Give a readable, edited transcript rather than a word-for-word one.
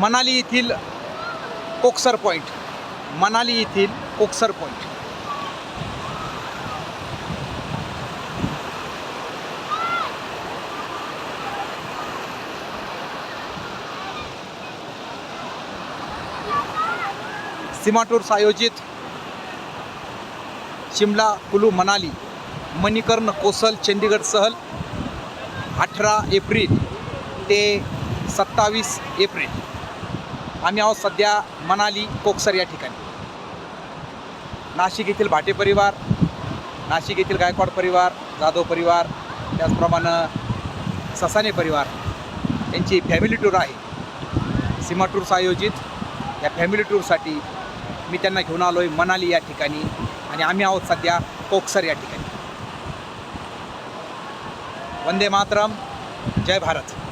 मनाली येथील कोक्सर पॉईंट, मनाली येथील कोक्सर पॉईंट. सीमा टूर्स आयोजित शिमला, कुलू, मनाली, मणिकर्ण, कोसल, चंदीगड सहल 18 एप्रिल ते 27 एप्रिल. आम्ही आहोत सध्या मनाली कोक्सर या ठिकाणी. नाशिक येथील भाटे परिवार, नाशिक येथील गायकवाड परिवार, जाधव परिवार, त्याचप्रमाणे ससाने परिवार यांची फॅमिली टूर आहे. सीमा टूर्स आयोजित या फॅमिली टूरसाठी मी त्यांना घेऊन आलो आहे मनाली या ठिकाणी आणि आम्ही आहोत सध्या कोक्सर या ठिकाणी. वंदे मातरम, जय भारत.